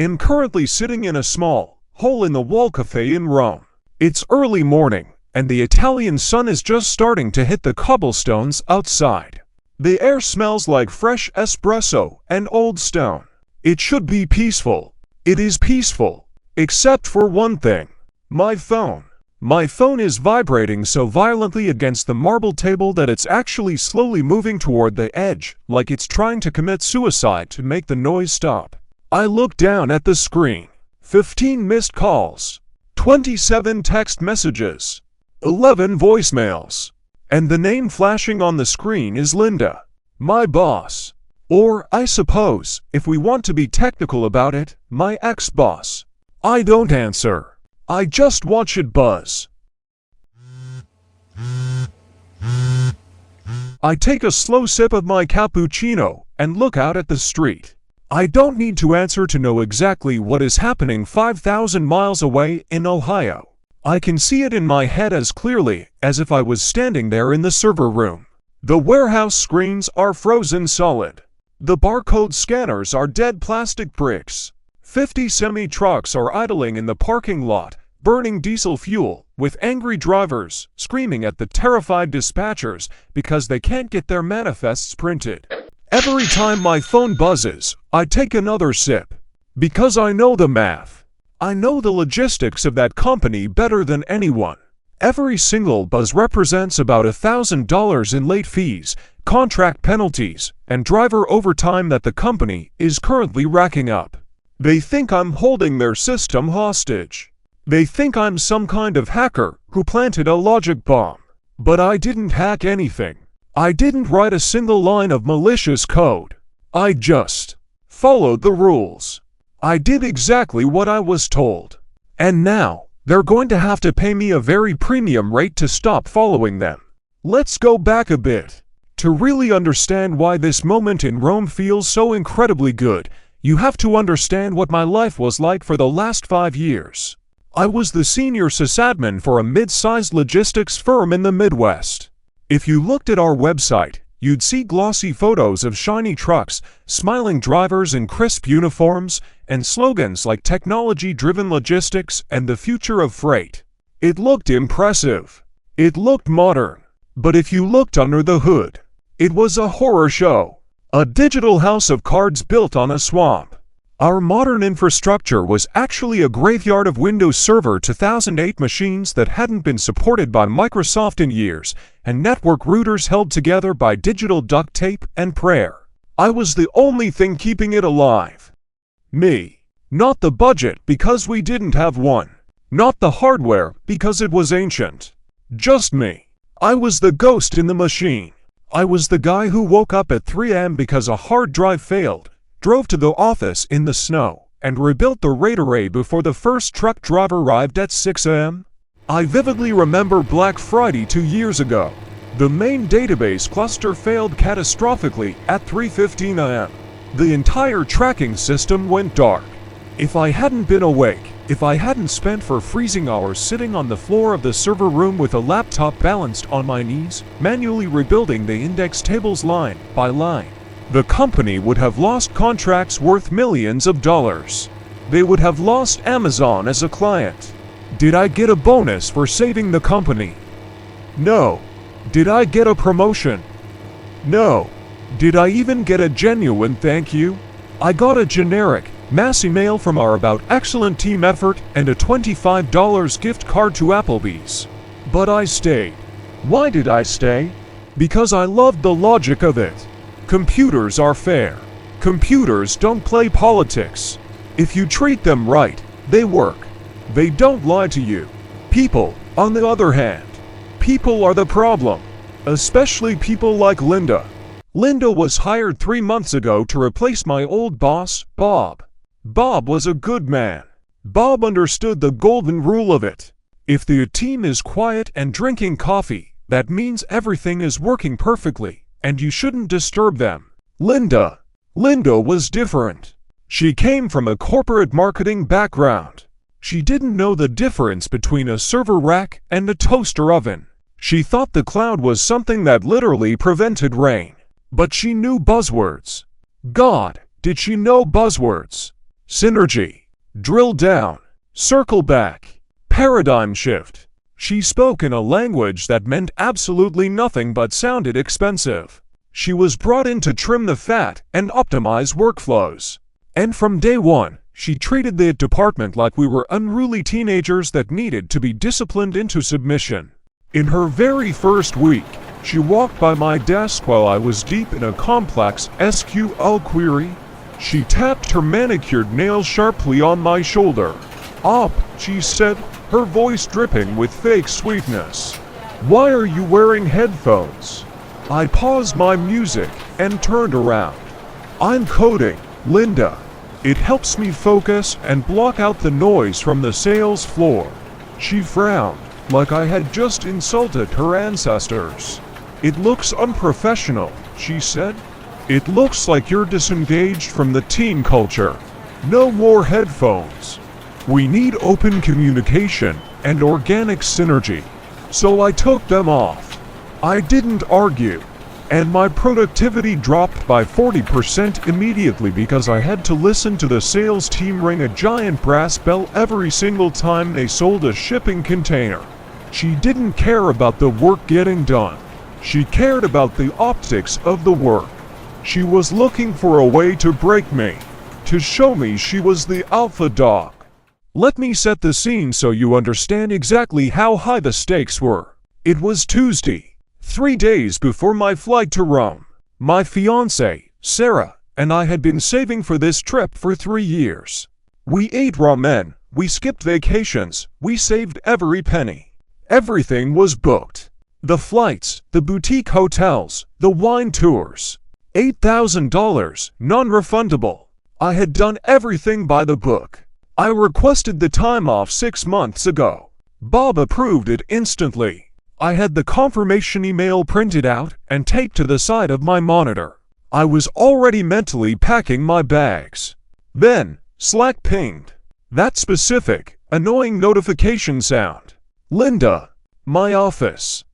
am currently sitting in a small, hole-in-the-wall cafe in Rome. It's early morning, and the Italian sun is just starting to hit the cobblestones outside. The air smells like fresh espresso and old stone. It should be peaceful. It is peaceful. Except for one thing. My phone. My phone is vibrating so violently against the marble table that it's actually slowly moving toward the edge, like it's trying to commit suicide to make the noise stop. I look down at the screen. 15 missed calls. 27 text messages. 11 voicemails. And the name flashing on the screen is Linda, my boss. Or, I suppose, if we want to be technical about it, my ex-boss. I don't answer. I just watch it buzz. I take a slow sip of my cappuccino and look out at the street. I don't need to answer to know exactly what is happening 5,000 miles away in Ohio. I can see it in my head as clearly as if I was standing there in the server room. The warehouse screens are frozen solid. The barcode scanners are dead plastic bricks. 50 semi-trucks are idling in the parking lot, burning diesel fuel, with angry drivers screaming at the terrified dispatchers because they can't get their manifests printed. Every time my phone buzzes, I take another sip. Because I know the math. I know the logistics of that company better than anyone. Every single buzz represents about $1,000 in late fees, contract penalties, and driver overtime that the company is currently racking up. They think I'm holding their system hostage. They think I'm some kind of hacker who planted a logic bomb. But I didn't hack anything. I didn't write a single line of malicious code. I just followed the rules. I did exactly what I was told. And now, they're going to have to pay me a very premium rate to stop following them. Let's go back a bit. To really understand why this moment in Rome feels so incredibly good, you have to understand what my life was like for the last 5 years. I was the senior SysAdmin for a mid-sized logistics firm in the Midwest. If you looked at our website, you'd see glossy photos of shiny trucks, smiling drivers in crisp uniforms, and slogans like technology-driven logistics and the future of freight. It looked impressive. It looked modern. But if you looked under the hood, it was a horror show. A digital house of cards built on a swamp. Our modern infrastructure was actually a graveyard of Windows Server 2008 machines that hadn't been supported by Microsoft in years, and network routers held together by digital duct tape and prayer. I was the only thing keeping it alive. Me. Not the budget because we didn't have one. Not the hardware because it was ancient. Just me. I was the ghost in the machine. I was the guy who woke up at 3 a.m. because a hard drive failed, drove to the office in the snow, and rebuilt the RAID array before the first truck driver arrived at 6 a.m. I vividly remember Black Friday 2 years ago. The main database cluster failed catastrophically at 3:15 a.m. The entire tracking system went dark. If I hadn't been awake, if I hadn't spent freezing hours sitting on the floor of the server room with a laptop balanced on my knees, manually rebuilding the index tables line by line, the company would have lost contracts worth millions of dollars. They would have lost Amazon as a client. Did I get a bonus for saving the company? No. Did I get a promotion? No. Did I even get a genuine thank you? I got a generic, mass email from our about excellent team effort and a $25 gift card to Applebee's. But I stayed. Why did I stay? Because I loved the logic of it. Computers are fair. Computers don't play politics. If you treat them right, they work. They don't lie to you. People, on the other hand, people are the problem. Especially people like Linda. Linda was hired 3 months ago to replace my old boss, Bob. Bob was a good man. Bob understood the golden rule of it. If the team is quiet and drinking coffee, that means everything is working perfectly, and you shouldn't disturb them. Linda was different. She came from a corporate marketing background. She didn't know the difference between a server rack and a toaster oven. She thought the cloud was something that literally prevented rain. But she knew buzzwords. God, did she know buzzwords? synergy, drill down, circle back, paradigm shift. She spoke in a language that meant absolutely nothing but sounded expensive. She was brought in to trim the fat and optimize workflows. And from day one, she treated the department like we were unruly teenagers that needed to be disciplined into submission. In her very first week, she walked by my desk while I was deep in a complex SQL query. She tapped her manicured nails sharply on my shoulder. "Op," she said, her voice dripping with fake sweetness. "Why are you wearing headphones?" I paused my music and turned around. "I'm coding, Linda. It helps me focus and block out the noise from the sales floor." She frowned, like I had just insulted her ancestors. "It looks unprofessional," she said. "It looks like you're disengaged from the team culture. No more headphones. We need open communication and organic synergy." So I took them off. I didn't argue, and my productivity dropped by 40% immediately because I had to listen to the sales team ring a giant brass bell every single time they sold a shipping container. She didn't care about the work getting done. She cared about the optics of the work. She was looking for a way to break me, to show me she was the alpha dog. Let me set the scene so you understand exactly how high the stakes were. It was Tuesday, 3 days before my flight to Rome. My fiancée, Sarah, and I had been saving for this trip for 3 years. We ate ramen, we skipped vacations, we saved every penny. Everything was booked. The flights, the boutique hotels, the wine tours. $8,000, non-refundable. I had done everything by the book. I requested the time off 6 months ago. Bob approved it instantly. I had the confirmation email printed out and taped to the side of my monitor. I was already mentally packing my bags. Then, Slack pinged. That specific, annoying notification sound. "Linda, my office."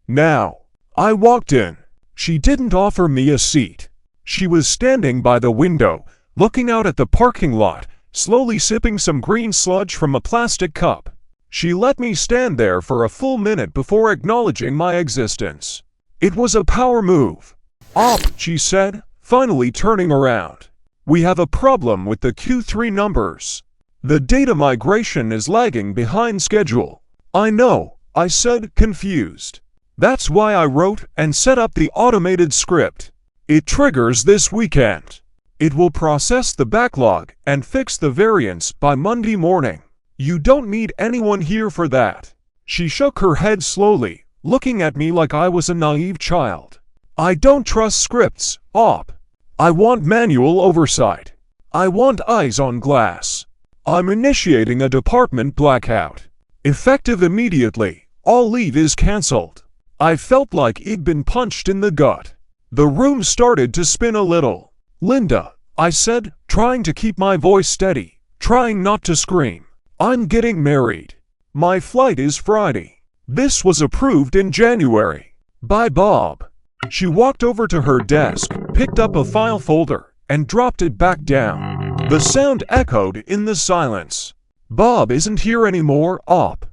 Now, I walked in. She didn't offer me a seat. She was standing by the window, looking out at the parking lot, slowly sipping some green sludge from a plastic cup. She let me stand there for a full minute before acknowledging my existence. It was a power move. "Op," she said, finally turning around. "We have a problem with the Q3 numbers. The data migration is lagging behind schedule." "I know," I said, confused. "That's why I wrote and set up the automated script. It triggers this weekend. It will process the backlog and fix the variance by Monday morning. You don't need anyone here for that." She shook her head slowly, looking at me like I was a naive child. "I don't trust scripts, Op. I want manual oversight. I want eyes on glass. I'm initiating a department blackout. Effective immediately, all leave is cancelled." I felt like I'd been punched in the gut. The room started to spin a little. "Linda," I said, trying to keep my voice steady, trying not to scream. "I'm getting married. My flight is Friday. This was approved in January. By Bob." She walked over to her desk, picked up a file folder, and dropped it back down. The sound echoed in the silence. "Bob isn't here anymore, Op."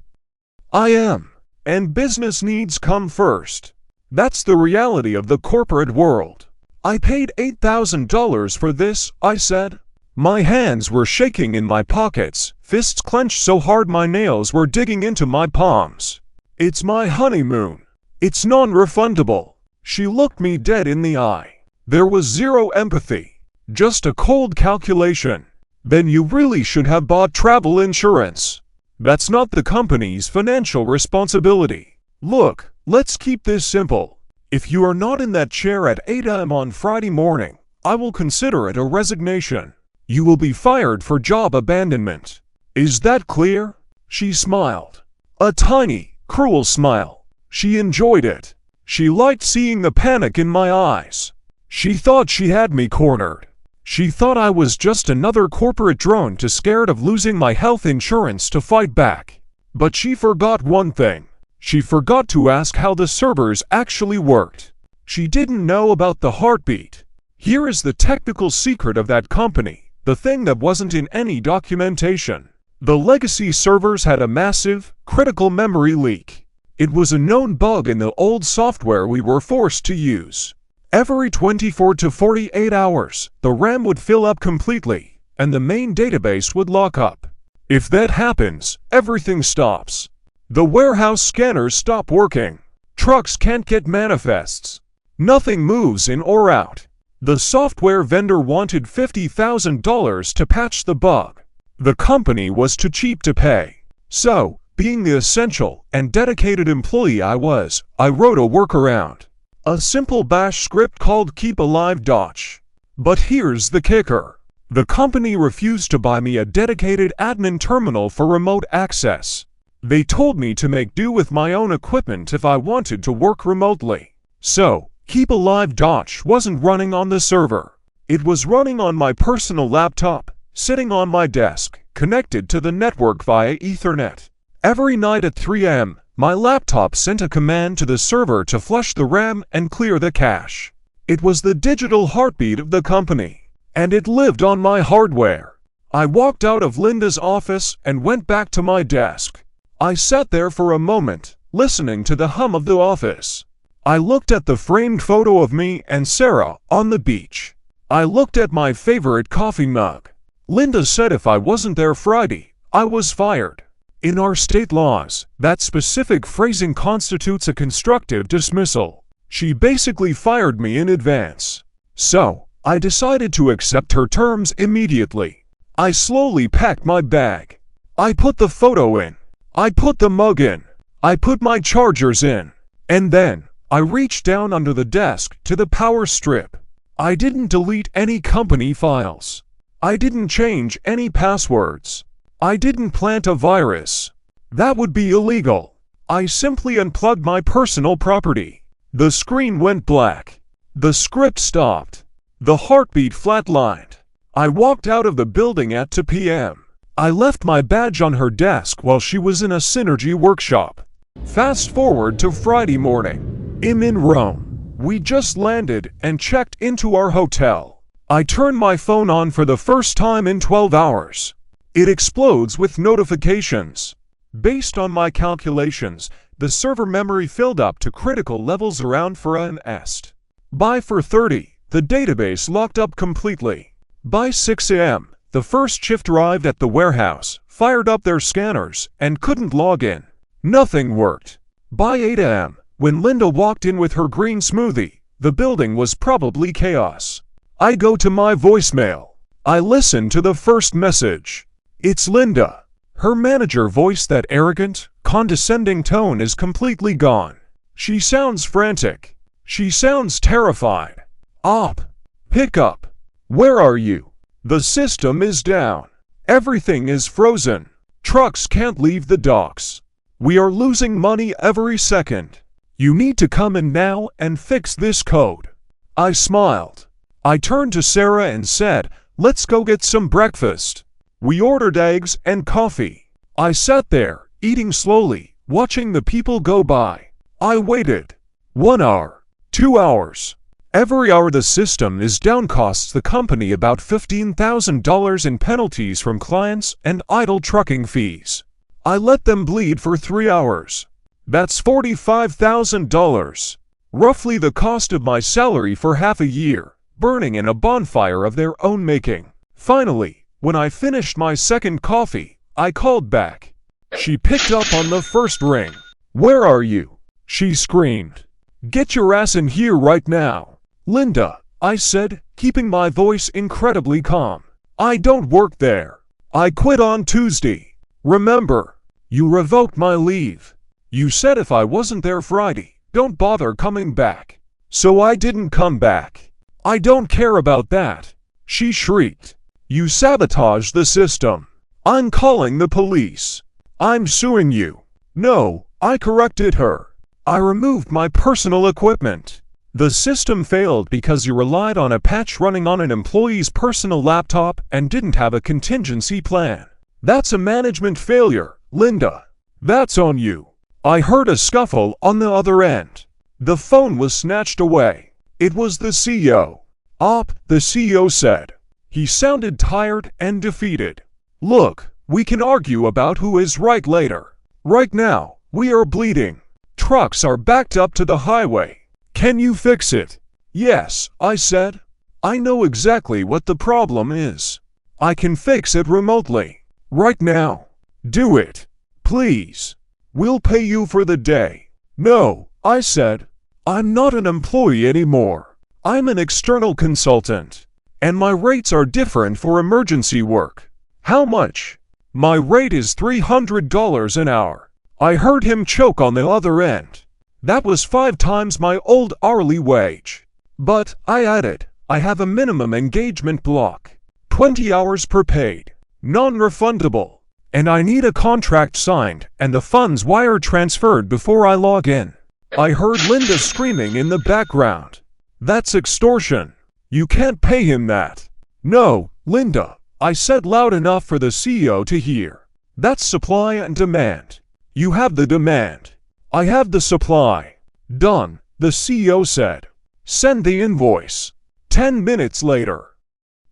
"I am. And business needs come first. That's the reality of the corporate world." "I paid $8,000 for this," I said. My hands were shaking in my pockets, fists clenched so hard my nails were digging into my palms. "It's my honeymoon. It's non-refundable." She looked me dead in the eye. There was zero empathy, just a cold calculation. "Then you really should have bought travel insurance. That's not the company's financial responsibility. Look, let's keep this simple. If you are not in that chair at 8 a.m. on Friday morning, I will consider it a resignation. You will be fired for job abandonment. Is that clear?" She smiled. A tiny, cruel smile. She enjoyed it. She liked seeing the panic in my eyes. She thought she had me cornered. She thought I was just another corporate drone too scared of losing my health insurance to fight back. But she forgot one thing. She forgot to ask how the servers actually worked. She didn't know about the heartbeat. Here is the technical secret of that company. the thing that wasn't in any documentation. The legacy servers had a massive, critical memory leak. It was a known bug in the old software we were forced to use. Every 24 to 48 hours, the RAM would fill up completely, and the main database would lock up. If that happens, everything stops. The warehouse scanners stop working. Trucks can't get manifests. Nothing moves in or out. The software vendor wanted $50,000 to patch the bug. The company was too cheap to pay. So, being the essential and dedicated employee I was, I wrote a workaround. A simple bash script called KeepAlive.sh. But here's the kicker. The company refused to buy me a dedicated admin terminal for remote access. They told me to make do with my own equipment if I wanted to work remotely. So, KeepAlive.sh wasn't running on the server. It was running on my personal laptop, sitting on my desk, connected to the network via Ethernet. Every night at 3 a.m., my laptop sent a command to the server to flush the RAM and clear the cache. It was the digital heartbeat of the company, and it lived on my hardware. I walked out of Linda's office and went back to my desk. I sat there for a moment, listening to the hum of the office. I looked at the framed photo of me and Sarah on the beach. I looked at my favorite coffee mug. Linda said if I wasn't there Friday, I was fired. In our state laws, that specific phrasing constitutes a constructive dismissal. She basically fired me in advance. So, I decided to accept her terms immediately. I slowly packed my bag. I put the photo in. I put the mug in. I put my chargers in. And then, I reached down under the desk to the power strip. I didn't delete any company files. I didn't change any passwords. I didn't plant a virus. That would be illegal. I simply unplugged my personal property. The screen went black. The script stopped. The heartbeat flatlined. I walked out of the building at 2 p.m. I left my badge on her desk while she was in a Synergy workshop. Fast forward to Friday morning. I'm in Rome. We just landed and checked into our hotel. I turn my phone on for the first time in 12 hours. It explodes with notifications. Based on my calculations, the server memory filled up to critical levels around 4 est. By 4:30, the database locked up completely. By 6 a.m., the first shift arrived at the warehouse, fired up their scanners, and couldn't log in. Nothing worked. By 8 a.m., when Linda walked in with her green smoothie, the building was probably chaos. I go to my voicemail. I listen to the first message. It's Linda. Her manager voice, that arrogant, condescending tone is completely gone. She sounds frantic. She sounds terrified. Op. Pick up. Where are you? The system is down. Everything is frozen. Trucks can't leave the docks. We are losing money every second. You need to come in now and fix this code. I smiled. I turned to Sarah and said, let's go get some breakfast. We ordered eggs and coffee. I sat there, eating slowly, watching the people go by. I waited. 1 hour. 2 hours. Every hour the system is down costs the company about $15,000 in penalties from clients and idle trucking fees. I let them bleed for 3 hours. That's $45,000. Roughly the cost of my salary for half a year, burning in a bonfire of their own making. Finally, when I finished my second coffee, I called back. She picked up on the first ring. Where are you? She screamed. Get your ass in here right now. Linda, I said, keeping my voice incredibly calm. I don't work there. I quit on Tuesday. Remember, you revoked my leave. You said if I wasn't there Friday, don't bother coming back. So I didn't come back. I don't care about that. She shrieked. You sabotaged the system. I'm calling the police. I'm suing you. No, I corrected her. I removed my personal equipment. The system failed because you relied on a patch running on an employee's personal laptop and didn't have a contingency plan. That's a management failure, Linda. That's on you. I heard a scuffle on the other end. The phone was snatched away. It was the CEO. The CEO said, He sounded tired and defeated. Look, we can argue about who is right later. Right now, we are bleeding. Trucks are backed up to the highway. Can you fix it? Yes, I said. I know exactly what the problem is. I can fix it remotely. Right now. Do it. Please. We'll pay you for the day. No, I said. I'm not an employee anymore. I'm an external consultant. And my rates are different for emergency work. How much? My rate is $300 an hour. I heard him choke on the other end. That was 5 times my old hourly wage. But, I added, I have a minimum engagement block. 20 hours per paid. Non-refundable. And I need a contract signed and the funds wire transferred before I log in. I heard Linda screaming in the background. That's extortion. You can't pay him that. No, Linda, I said loud enough for the CEO to hear. That's supply and demand. You have the demand. I have the supply. Done, the CEO said. Send the invoice. 10 minutes later.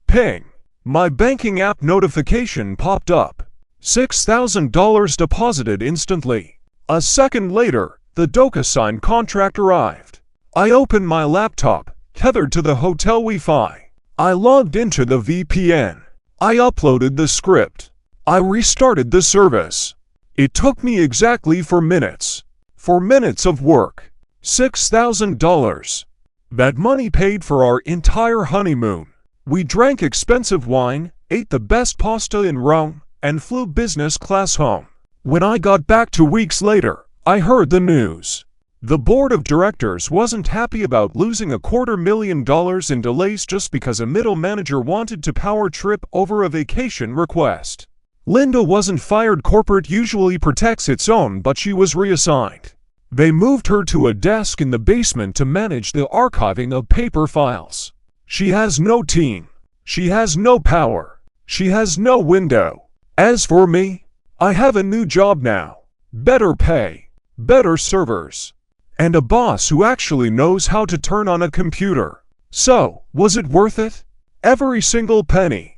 Ping. My banking app notification popped up. $6,000 deposited instantly. A second later, the DocuSign contract arrived. I opened my laptop, tethered to the hotel Wi-Fi. I logged into the VPN. I uploaded the script. I restarted the service. It took me exactly 4 minutes. 4 minutes of work. $6,000. That money paid for our entire honeymoon. We drank expensive wine, ate the best pasta in Rome, and flew business class home. When I got back 2 weeks later, I heard the news. The board of directors wasn't happy about losing $250,000 in delays just because a middle manager wanted to power trip over a vacation request. Linda wasn't fired. Corporate usually protects its own, but she was reassigned. They moved her to a desk in the basement to manage the archiving of paper files. She has no team. She has no power. She has no window. As for me, I have a new job now. Better pay, better servers, and a boss who actually knows how to turn on a computer. So, was it worth it? Every single penny.